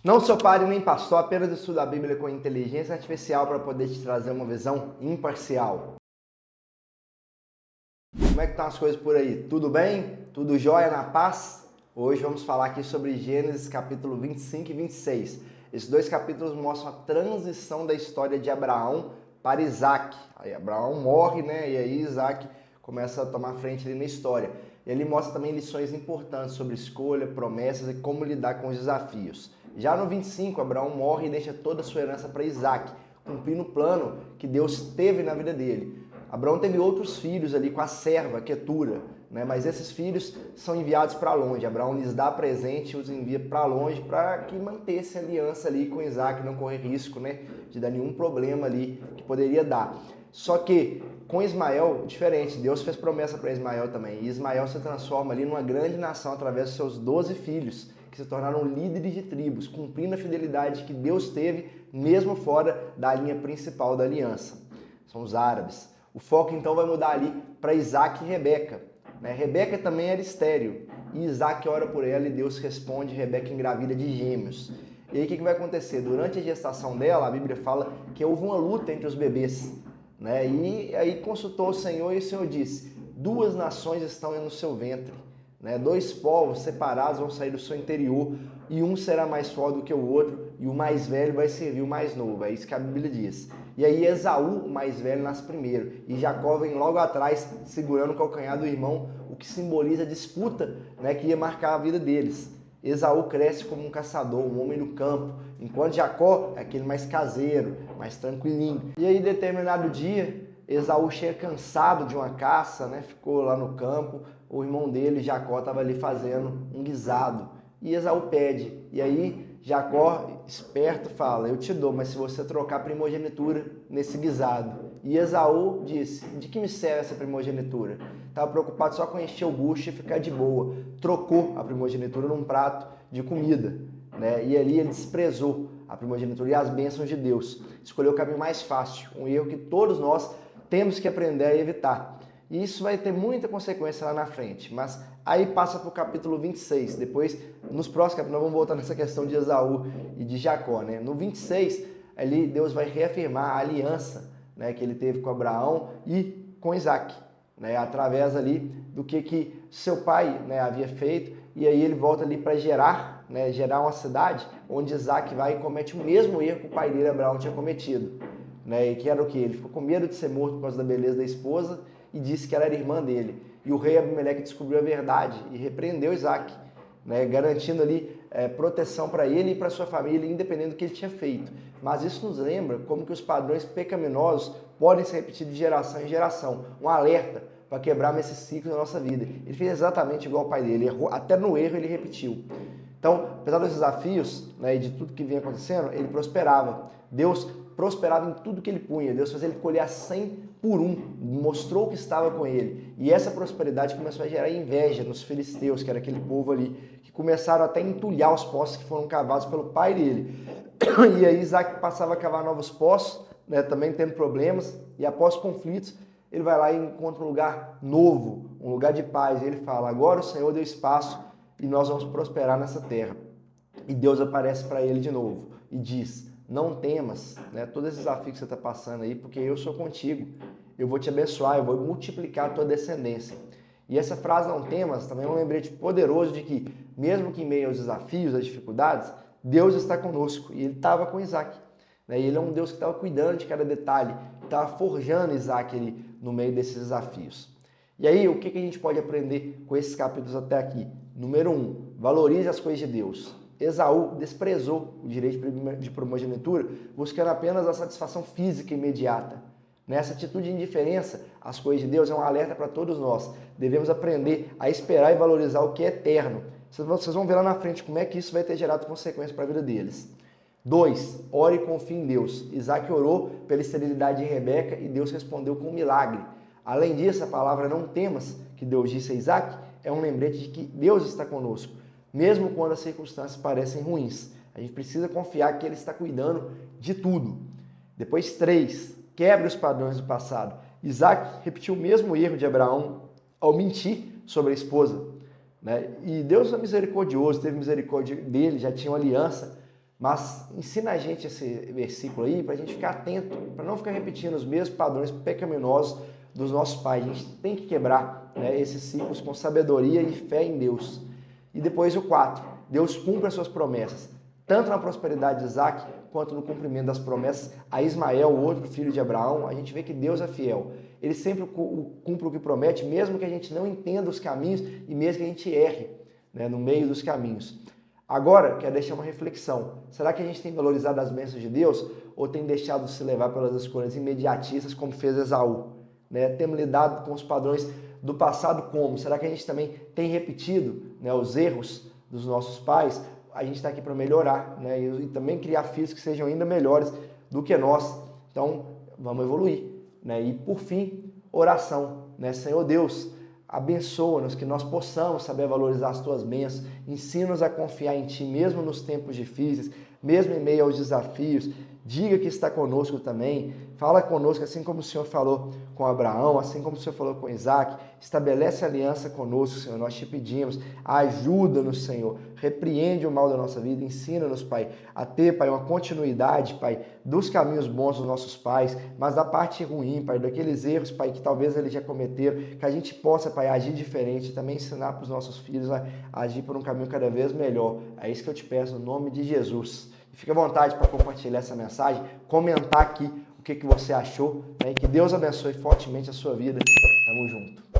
Não sou padre nem pastor, apenas estudo a Bíblia com inteligência artificial para poder te trazer uma visão imparcial. Como é que estão as coisas por aí? Tudo bem? Tudo jóia na paz? Hoje vamos falar aqui sobre Gênesis capítulo 25 e 26. Esses dois capítulos mostram a transição da história de Abraão para Isaac. Aí Abraão morre, né? E aí Isaac começa a tomar frente ali na história. E ele mostra também lições importantes sobre escolha, promessas e como lidar com os desafios. Já no 25, Abraão morre e deixa toda a sua herança para Isaac, cumprindo o plano que Deus teve na vida dele. Abraão teve outros filhos ali com a serva, Quetura, né? Mas esses filhos são enviados para longe. Abraão lhes dá presente e os envia para longe para que mantesse a aliança ali com Isaac, não correr risco, né, de dar nenhum problema ali que poderia dar. Só que com Ismael, diferente, Deus fez promessa para Ismael também. E Ismael se transforma ali numa grande nação através dos seus 12 filhos, que se tornaram líderes de tribos, cumprindo a fidelidade que Deus teve, mesmo fora da linha principal da aliança. São os árabes. O foco então vai mudar ali para Isaac e Rebeca. Rebeca também era estéril. E Isaac ora por ela e Deus responde, Rebeca engravida de gêmeos. E aí o que vai acontecer? Durante a gestação dela, a Bíblia fala que houve uma luta entre os bebês. E aí consultou o Senhor e o Senhor disse, 2 nações estão no seu ventre. 2 povos separados vão sair do seu interior e um será mais forte do que o outro e o mais velho vai servir o mais novo. É isso que a Bíblia diz. E aí Esaú, o mais velho, nasce primeiro e Jacó vem logo atrás segurando o calcanhar do irmão, o que simboliza a disputa, que ia marcar a vida deles. Esaú cresce como um caçador, um homem do campo, enquanto Jacó é aquele mais caseiro, mais tranquilinho. E aí, determinado dia, Esaú chega cansado de uma caça, ficou lá no campo, o irmão dele, Jacó, estava ali fazendo um guisado. E Esaú pede, e aí Jacó, esperto, fala, eu te dou, mas se você trocar a primogenitura nesse guisado. E Esaú disse, de que me serve essa primogenitura? Estava preocupado só com encher o bucho e ficar de boa. Trocou a primogenitura num prato de comida. E ali ele desprezou a primogenitura e as bênçãos de Deus. Escolheu o caminho mais fácil, um erro que todos nós temos que aprender a evitar. E isso vai ter muita consequência lá na frente. Mas aí passa para o capítulo 26. Depois, nos próximos capítulos, nós vamos voltar nessa questão de Esaú e de Jacó. No 26, ali Deus vai reafirmar a aliança que ele teve com Abraão e com Isaac. Através ali do que seu pai havia feito. E aí ele volta ali para gerar uma cidade onde Isaac vai e comete o mesmo erro que o pai dele, Abraão, tinha cometido. E que era o quê? Ele ficou com medo de ser morto por causa da beleza da esposa e disse que ela era irmã dele. E o rei Abimeleque descobriu a verdade e repreendeu Isaac, garantindo ali proteção para ele e para sua família, independente do que ele tinha feito. Mas isso nos lembra como que os padrões pecaminosos podem se repetir de geração em geração. Um alerta para quebrarmos esse ciclo na nossa vida. Ele fez exatamente igual ao pai dele, ele errou, até no erro ele repetiu. Então, apesar dos desafios e de tudo que vinha acontecendo, ele prosperava. Deus prosperava em tudo que ele punha. Deus fazia ele colher a 100 por 1, mostrou que estava com ele. E essa prosperidade começou a gerar inveja nos filisteus, que era aquele povo ali, que começaram até a entulhar os poços que foram cavados pelo pai dele. E aí Isaac passava a cavar novos poços, também tendo problemas, e após conflitos, ele vai lá e encontra um lugar novo, um lugar de paz. E ele fala, agora o Senhor deu espaço e nós vamos prosperar nessa terra. E Deus aparece para ele de novo e diz, não temas, todos esses desafios que você está passando aí, porque eu sou contigo. Eu vou te abençoar, eu vou multiplicar a tua descendência. E essa frase, não temas, também é um lembrete poderoso de que, mesmo que em meio aos desafios, às dificuldades, Deus está conosco. E ele estava com Isaac. E ele é um Deus que estava cuidando de cada detalhe, estava forjando Isaac ali no meio desses desafios. E aí, o que a gente pode aprender com esses capítulos até aqui? Número 1, valorize as coisas de Deus. Esaú desprezou o direito de primogenitura, buscando apenas a satisfação física imediata. Nessa atitude de indiferença às coisas de Deus é um alerta para todos nós. Devemos aprender a esperar e valorizar o que é eterno. Vocês vão ver lá na frente como é que isso vai ter gerado consequências para a vida deles. 2, ore e confie em Deus. Isaac orou pela esterilidade de Rebeca e Deus respondeu com um milagre. Além disso, a palavra não temas, que Deus disse a Isaac, é um lembrete de que Deus está conosco, mesmo quando as circunstâncias parecem ruins. A gente precisa confiar que Ele está cuidando de tudo. Depois 3, quebre os padrões do passado. Isaac repetiu o mesmo erro de Abraão ao mentir sobre a esposa. E Deus é misericordioso, teve misericórdia dele, já tinha uma aliança. Mas ensina a gente esse versículo aí para a gente ficar atento, para não ficar repetindo os mesmos padrões pecaminosos dos nossos pais. A gente tem que quebrar, né, esses ciclos com sabedoria e fé em Deus. E depois o 4, Deus cumpre as suas promessas, tanto na prosperidade de Isaac, quanto no cumprimento das promessas a Ismael, o outro filho de Abraão. A gente vê que Deus é fiel. Ele sempre cumpre o que promete, mesmo que a gente não entenda os caminhos e mesmo que a gente erre, né, no meio dos caminhos. Agora, quero deixar uma reflexão. Será que a gente tem valorizado as bênçãos de Deus ou tem deixado de se levar pelas escolhas imediatistas, como fez Esaú? Né? Temos lidado com os padrões do passado como? Será que a gente também tem repetido, né, os erros dos nossos pais? A gente está aqui para melhorar, né, e também criar filhos que sejam ainda melhores do que nós. Então, vamos evoluir. Né? E, por fim, oração. Né? Senhor Deus, abençoa-nos, que nós possamos saber valorizar as tuas bênçãos, ensina-nos a confiar em ti, mesmo nos tempos difíceis, mesmo em meio aos desafios. Diga que está conosco também, fala conosco, assim como o Senhor falou com Abraão, assim como o Senhor falou com Isaac, estabelece aliança conosco, Senhor, nós te pedimos, ajuda-nos, Senhor, repreende o mal da nossa vida, ensina-nos, Pai, a ter, Pai, uma continuidade, Pai, dos caminhos bons dos nossos pais, mas da parte ruim, Pai, daqueles erros, Pai, que talvez eles já cometeram, que a gente possa, Pai, agir diferente, também ensinar para os nossos filhos a agir por um caminho cada vez melhor. É isso que eu te peço, no nome de Jesus. Fique à vontade para compartilhar essa mensagem, comentar aqui o que você achou, né? E que Deus abençoe fortemente a sua vida. Tamo junto.